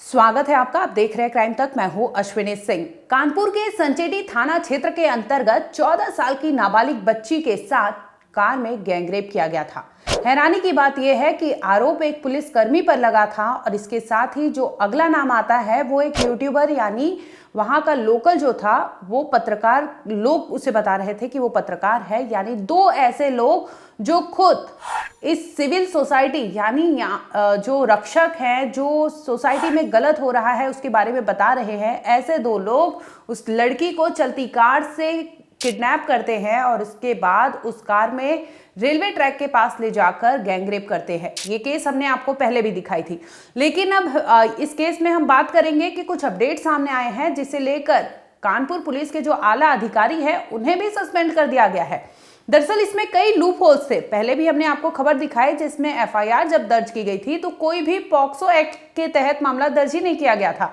स्वागत है आपका। आप देख रहे हैं क्राइम तक। मैं हूं अश्विनी सिंह। कानपुर के संचेडी थाना क्षेत्र के अंतर्गत 14 साल की नाबालिग बच्ची के साथ कार में गैंगरेप किया गया था। हैरानी की बात यह है कि आरोप एक पुलिस कर्मी पर लगा था और इसके साथ ही जो अगला नाम आता है वो एक यूट्यूबर यानी वहां का लोकल जो था वो पत्रकार, लोग उसे बता रहे थे कि वो पत्रकार है। यानी दो ऐसे लोग जो खुद इस सिविल सोसाइटी यानी जो रक्षक हैं, जो सोसाइटी में गलत हो रहा है उसके बारे में बता रहे हैं, ऐसे दो लोग उस लड़की को चलती कार से किडनैप करते हैं और उसके बाद उस कार में रेलवे ट्रैक के पास ले जाकर गैंगरेप करते हैं। ये केस हमने आपको पहले भी दिखाई थी, लेकिन अब इस केस में हम बात करेंगे कि कुछ अपडेट सामने आए हैं जिसे लेकर कानपुर पुलिस के जो आला अधिकारी हैं उन्हें भी सस्पेंड कर दिया गया है। दरअसल इसमें कई लूप होल्स थे। पहले भी हमने आपको खबर दिखाई जिसमें एफआईआर जब दर्ज की गई थी तो कोई भी पॉक्सो एक्ट के तहत मामला दर्ज ही नहीं किया गया था,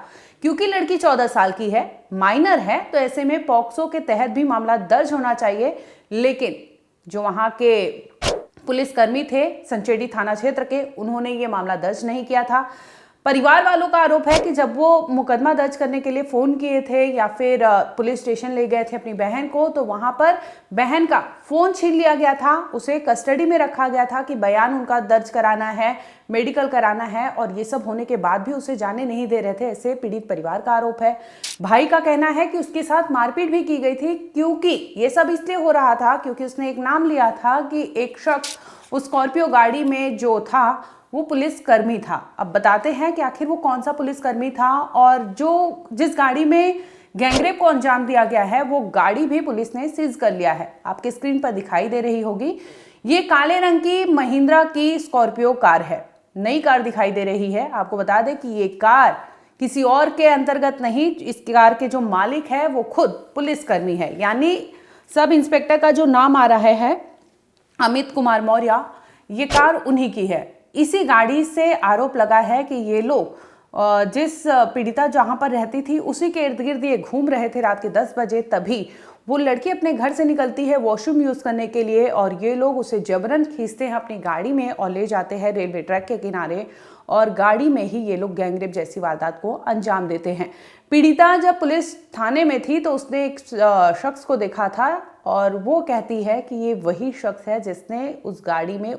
क्योंकि लड़की 14 साल की है, माइनर है, तो ऐसे में पॉक्सो के तहत भी मामला दर्ज होना चाहिए। लेकिन जो वहां के पुलिसकर्मी थे संचेडी थाना क्षेत्र के, उन्होंने ये मामला दर्ज नहीं किया था। परिवार वालों का आरोप है कि जब वो मुकदमा दर्ज करने के लिए फोन किए थे या फिर पुलिस स्टेशन ले गए थे अपनी बहन को, तो वहां पर बहन का फोन छीन लिया गया था, उसे कस्टडी में रखा गया था कि बयान उनका दर्ज कराना है, मेडिकल कराना है, और ये सब होने के बाद भी उसे जाने नहीं दे रहे थे, ऐसे पीड़ित परिवार का आरोप है। भाई का कहना है कि उसके साथ मारपीट भी की गई थी, क्योंकि ये सब इसलिए हो रहा था क्योंकि उसने एक नाम लिया था कि एक शख्स उस स्कॉर्पियो गाड़ी में जो था वो पुलिसकर्मी था। अब बताते हैं कि आखिर वो कौन सा पुलिसकर्मी था, और जो जिस गाड़ी में गैंगरेप को अंजाम दिया गया है वो गाड़ी भी पुलिस ने सीज कर लिया है। आपके स्क्रीन पर दिखाई दे रही होगी, ये काले रंग की महिंद्रा की स्कॉर्पियो कार है, नई कार दिखाई दे रही है। आपको बता दें कि ये कार किसी और के अंतर्गत नहीं, इस कार के जो मालिक है वो खुद पुलिसकर्मी है। यानी सब इंस्पेक्टर का जो नाम आ रहा है अमित कुमार मौर्य, ये कार उन्हीं की है। इसी गाड़ी से आरोप लगा है कि ये लोग जिस पीड़िता जहां पर रहती थी उसी के इर्द गिर्द ये घूम रहे थे रात के 10 बजे। तभी वो लड़की अपने घर से निकलती है वॉशरूम यूज करने के लिए और ये लोग उसे जबरन खींचते हैं अपनी गाड़ी में और ले जाते हैं रेलवे ट्रैक के किनारे, और गाड़ी में ही ये लोग गैंगरेप जैसी वारदात को अंजाम देते हैं। पीड़िता जब पुलिस थाने में थी तो उसने एक शख्स को देखा था और वो कहती है कि ये वही शख्स है जिसने उस गाड़ी में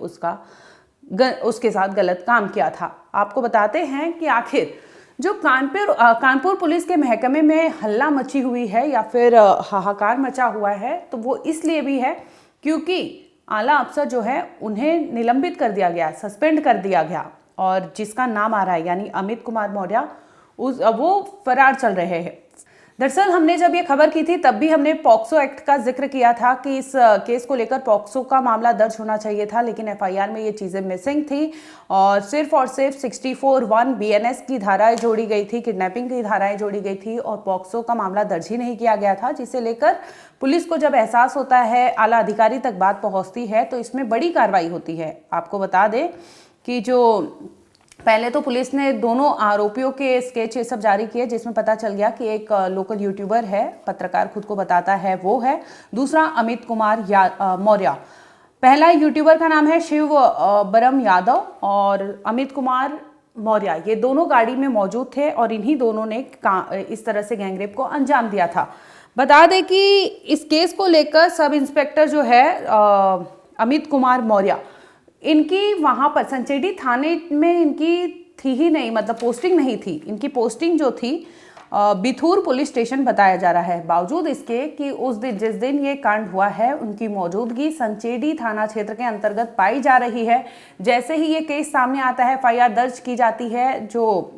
उसके साथ गलत काम किया था। आपको बताते हैं कि आखिर जो कानपुर पुलिस के महकमे में हल्ला मची हुई है या फिर हाहाकार मचा हुआ है, तो वो इसलिए भी है क्योंकि आला अफसर जो है उन्हें निलंबित कर दिया गया, सस्पेंड कर दिया गया, और जिसका नाम आ रहा है यानी अमित कुमार मौर्य वो फरार चल रहे हैं। दरअसल हमने जब ये खबर की थी तब भी हमने पॉक्सो एक्ट का जिक्र किया था कि इस केस को लेकर पॉक्सो का मामला दर्ज होना चाहिए था, लेकिन एफआईआर में ये चीजें मिसिंग थी और सिर्फ 64(1) बीएनएस की धाराएं जोड़ी गई थी, किडनैपिंग की धाराएं जोड़ी गई थी और पॉक्सो का मामला दर्ज ही नहीं किया गया था, जिसे लेकर पुलिस को जब एहसास होता है, आला अधिकारी तक बात पहुंचती है तो इसमें बड़ी कार्रवाई होती है। आपको बता दें कि जो पहले तो पुलिस ने दोनों आरोपियों के स्केच ये सब जारी किए, जिसमें पता चल गया कि एक लोकल यूट्यूबर है, पत्रकार खुद को बताता है वो है, दूसरा अमित कुमार मौर्य। पहला यूट्यूबर का नाम है शिव बरम यादव और अमित कुमार मौर्य, ये दोनों गाड़ी में मौजूद थे और इन्हीं दोनों ने इस तरह से गैंगरेप को अंजाम दिया था। बता दें कि इस केस को लेकर सब इंस्पेक्टर जो है अमित कुमार मौर्य, इनकी वहां पर संचेडी थाने में इनकी थी ही नहीं, मतलब पोस्टिंग नहीं थी। इनकी पोस्टिंग जो थी बिथूर पुलिस स्टेशन बताया जा रहा है, बावजूद इसके कि उस दिन जिस दिन ये कांड हुआ है उनकी मौजूदगी संचेडी थाना क्षेत्र के अंतर्गत पाई जा रही है। जैसे ही ये केस सामने आता है, एफआईआर दर्ज की जाती है, जो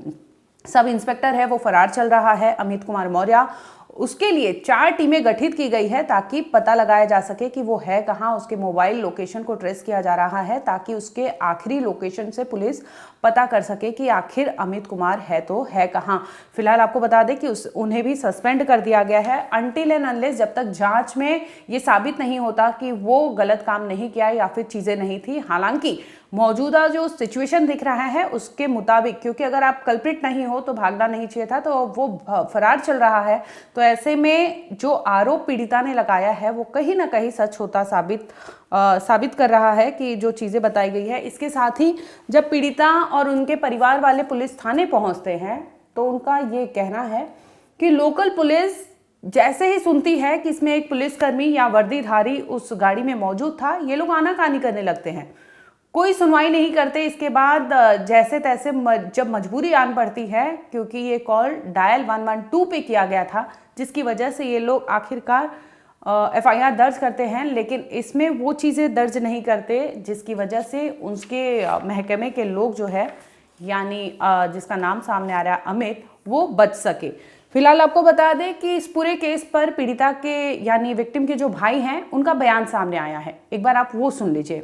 सब इंस्पेक्टर है वो फरार चल रहा है अमित कुमार मौर्य, उसके लिए 4 टीमें गठित की गई है ताकि पता लगाया जा सके कि वो है कहाँ। उसके मोबाइल लोकेशन को ट्रेस किया जा रहा है ताकि उसके आखिरी लोकेशन से पुलिस पता कर सके कि आखिर अमित कुमार है तो है कहाँ। फिलहाल आपको बता दें कि उन्हें भी सस्पेंड कर दिया गया है अनटिल एंड अनलेस, जब तक जांच में ये साबित नहीं होता कि वो गलत काम नहीं किया या फिर चीज़ें नहीं थी। हालांकि मौजूदा जो सिचुएशन दिख रहा है उसके मुताबिक, क्योंकि अगर आप कल्प्रिट नहीं हो तो भागना नहीं चाहिए था, तो वो फरार चल रहा है, तो ऐसे में जो आरोप पीड़िता ने लगाया है वो कहीं ना कहीं सच होता साबित कर रहा है कि जो चीज़ें बताई गई है। इसके साथ ही जब पीड़िता और उनके परिवार वाले पुलिस थाने पहुंचते हैं तो उनका ये कहना है कि लोकल पुलिस जैसे ही सुनती है कि इसमें एक पुलिसकर्मी या वर्दीधारी उस गाड़ी में मौजूद था, ये लोग आनाकानी करने लगते हैं, कोई सुनवाई नहीं करते। इसके बाद जैसे तैसे जब मजबूरी आन पड़ती है, क्योंकि ये कॉल डायल 112 पे किया गया था, जिसकी वजह से ये लोग आखिरकार FIR दर्ज करते हैं, लेकिन इसमें वो चीज़ें दर्ज नहीं करते जिसकी वजह से उसके महकमे के लोग जो है, यानी जिसका नाम सामने आ रहा है अमित, वो बच सके। फिलहाल आपको बता दें कि इस पूरे केस पर पीड़िता के यानी विक्टिम के जो भाई हैं, उनका बयान सामने आया है। एक बार आप वो सुन लीजिए।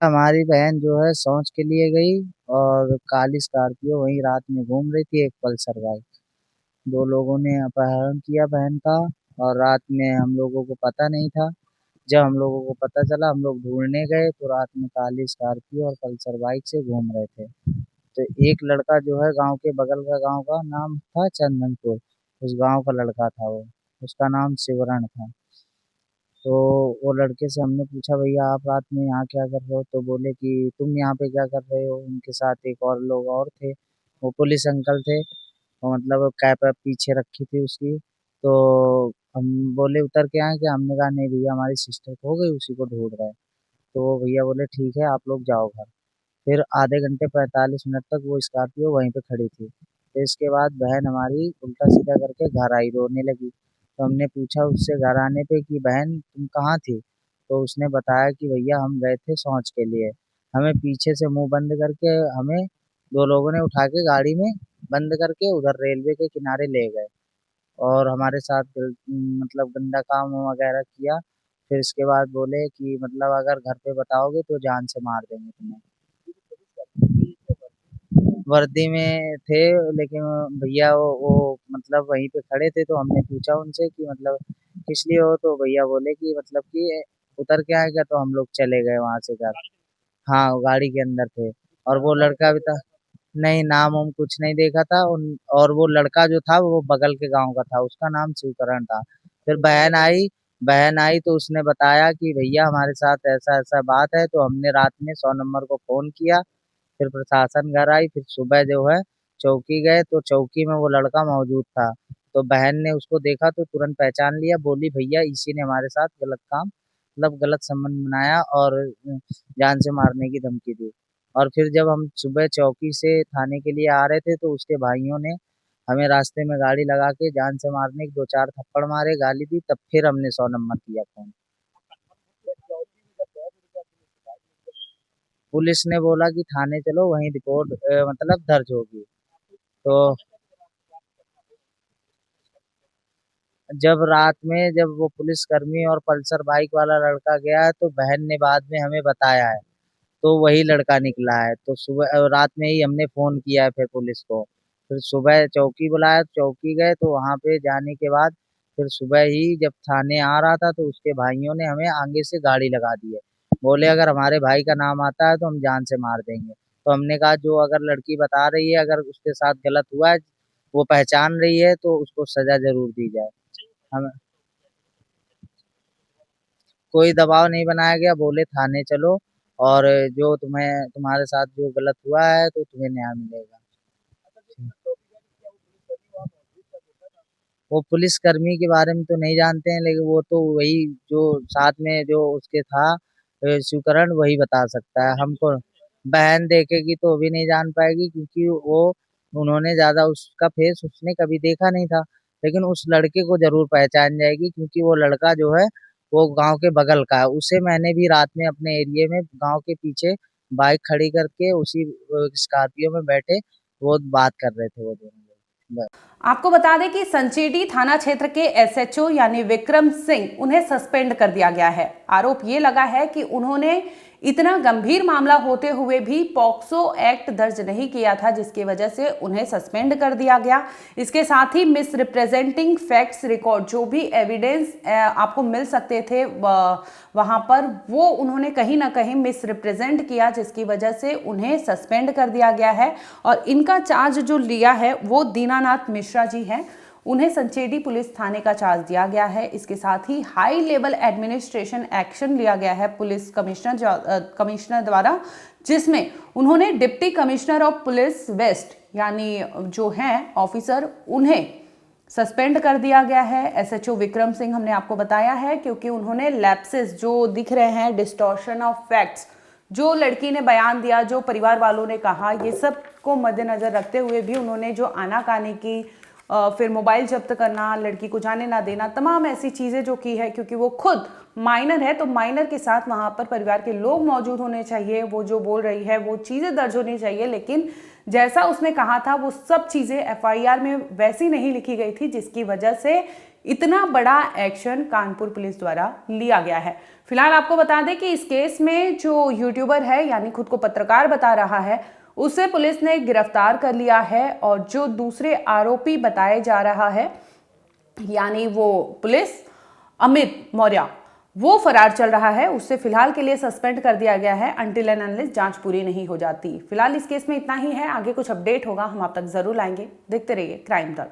हमारी बहन जो है शौच के लिए गई और काली स्कॉर्पियो वहीं रात में घूम रही थी, एक पल्सर बाइक। दो लोगों ने अपहरण किया बहन का और रात में हम लोगों को पता नहीं था। जब हम लोगों को पता चला, हम लोग ढूंढने गए तो रात में काली स्कॉर्पियो और पल्सर बाइक से घूम रहे थे। तो एक लड़का जो है गांव के बगल का, गांव का नाम था चंदनपुर, उस गांव का लड़का था वो, उसका नाम शिवरण था। तो वो लड़के से हमने पूछा, भैया आप रात में यहाँ क्या कर रहे हो? तो बोले कि तुम यहाँ पे क्या कर रहे हो? उनके साथ एक और लोग और थे, वो पुलिस अंकल थे, वो मतलब कैप वैप पीछे रखी थी उसकी। तो हम बोले उतर के आए क्या? हमने कहा नहीं भैया, हमारी सिस्टर खो गई, उसी को ढूंढ रहे हैं। तो वो भैया बोले ठीक है, आप लोग जाओ घर। फिर आधे घंटे 45 मिनट तक वो स्कॉर्पियो वहीं पे खड़ी थी। फिर इसके बाद बहन हमारी उल्टा सीधा करके घर आई, रोने लगी। तो हमने पूछा उससे घर आने पे कि बहन तुम कहाँ थी? तो उसने बताया कि भैया हम गए थे शौच के लिए। हमें पीछे से मुंह बंद करके हमें दो लोगों ने उठा के गाड़ी में बंद करके उधर रेलवे के किनारे ले गए और हमारे साथ मतलब गंदा काम वगैरह किया। फिर इसके बाद बोले कि मतलब अगर घर पे बताओगे तो जान से मार देंगे तुम्हें। वर्दी में थे, लेकिन भैया वो मतलब वहीं पे खड़े थे। तो हमने पूछा उनसे कि मतलब किस लिए हो? तो भैया बोले कि मतलब कि उतर के आए क्या? तो हम लोग चले गए वहां से घर। हाँ, वो गाड़ी के अंदर थे। और वो लड़का भी था। नहीं, नाम हम कुछ नहीं देखा था उन। और वो लड़का जो था वो बगल के गांव का था, उसका नाम शिवकरण था। फिर बहन आई तो उसने बताया कि भैया हमारे साथ ऐसा ऐसा बात है। तो हमने रात में 100 नंबर को फोन किया। फिर प्रशासन घर आई। फिर सुबह जो है चौकी गए तो चौकी में वो लड़का मौजूद था। तो बहन ने उसको देखा तो तुरंत पहचान लिया, बोली भैया इसी ने हमारे साथ गलत काम, मतलब गलत संबंध बनाया और जान से मारने की धमकी दी। और फिर जब हम सुबह चौकी से थाने के लिए आ रहे थे तो उसके भाइयों ने हमें रास्ते में गाड़ी लगा के जान से मारने के दो चार थप्पड़ मारे, गाली दी। तब फिर हमने 100 नंबर किया फोन। पुलिस ने बोला कि थाने चलो, वहीं रिपोर्ट मतलब दर्ज होगी। तो जब रात में जब वो पुलिसकर्मी और पल्सर बाइक वाला लड़का गया है तो बहन ने बाद में हमें बताया है, तो वही लड़का निकला है। तो सुबह रात में ही हमने फोन किया है फिर पुलिस को। फिर सुबह चौकी बुलाया, चौकी गए तो वहां पे जाने के बाद फिर सुबह ही जब थाने आ रहा था तो उसके भाइयों ने हमें आगे से गाड़ी लगा दी है। बोले अगर हमारे भाई का नाम आता है तो हम जान से मार देंगे। तो हमने कहा जो अगर लड़की बता रही है, अगर उसके साथ गलत हुआ है, वो पहचान रही है, तो उसको सजा जरूर दी जाए। हम कोई दबाव नहीं बनाया गया, बोले थाने चलो और जो तुम्हें तुम्हारे साथ जो गलत हुआ है तो तुम्हें न्याय मिलेगा। वो पुलिसकर्मी के बारे में तो नहीं जानते हैं, लेकिन वो तो वही जो साथ में जो उसके था शिवकरण, वही बता सकता है हमको। बहन देखेगी तो भी नहीं जान पाएगी, क्योंकि वो उन्होंने ज्यादा उसका फेस उसने कभी देखा नहीं था। लेकिन उस लड़के को जरूर पहचान जाएगी, क्योंकि वो लड़का जो है वो गांव के बगल का है। उसे मैंने भी रात में अपने एरिया में गांव के पीछे बाइक खड़ी करके उसी स्कॉर्पियो में बैठे वो बात कर रहे थे वो दोनों लोग। आपको बता दें कि संचेडी थाना क्षेत्र के SHO यानी विक्रम सिंह, उन्हें सस्पेंड कर दिया गया है। आरोप ये लगा है कि उन्होंने इतना गंभीर मामला होते हुए भी पॉक्सो एक्ट दर्ज नहीं किया था, जिसकी वजह से उन्हें सस्पेंड कर दिया गया। इसके साथ ही मिस रिप्रेजेंटिंग फैक्ट्स रिकॉर्ड, जो भी एविडेंस आपको मिल सकते थे वहां पर, वो उन्होंने कहीं ना कहीं मिस रिप्रेजेंट किया, जिसकी वजह से उन्हें सस्पेंड कर दिया गया है। और इनका चार्ज जो लिया है वो दीनानाथ मिश्रा जी हैं, उन्हें संचेडी पुलिस थाने का चार्ज दिया गया है। इसके साथ ही हाई लेवल एडमिनिस्ट्रेशन एक्शन लिया गया है पुलिस कमिश्नर द्वारा, जिसमें उन्होंने deputy commissioner of police waste यानी जो हैं ऑफिसर, उन्हें सस्पेंड कर दिया गया है। एसएचओ विक्रम सिंह हमने आपको बताया है, क्योंकि उन्होंने लैप्सेस जो दिख रहे हैं, डिस्टॉर्शन ऑफ फैक्ट्स, जो लड़की ने बयान दिया, जो परिवार वालों ने कहा, ये सब को मद्देनजर रखते हुए भी उन्होंने जो आनाकानी की, फिर मोबाइल जब्त करना, लड़की को जाने ना देना, तमाम ऐसी चीज़ें जो की है, क्योंकि वो खुद माइनर है तो माइनर के साथ वहाँ पर परिवार के लोग मौजूद होने चाहिए, वो जो बोल रही है वो चीज़ें दर्ज होनी चाहिए। लेकिन जैसा उसने कहा था वो सब चीज़ें एफआईआर में वैसी नहीं लिखी गई थी, जिसकी वजह से इतना बड़ा एक्शन कानपुर पुलिस द्वारा लिया गया है। फिलहाल आपको बता दें कि इस केस में जो यूट्यूबर है, यानी खुद को पत्रकार बता रहा है, उसे पुलिस ने गिरफ्तार कर लिया है। और जो दूसरे आरोपी बताए जा रहा है, यानी वो पुलिस अमित मौर्य, वो फरार चल रहा है, उससे फिलहाल के लिए सस्पेंड कर दिया गया है अनटिल एंड अनलेस जांच पूरी नहीं हो जाती। फिलहाल इस केस में इतना ही है, आगे कुछ अपडेट होगा हम आप तक जरूर लाएंगे। देखते रहिए क्राइम तक।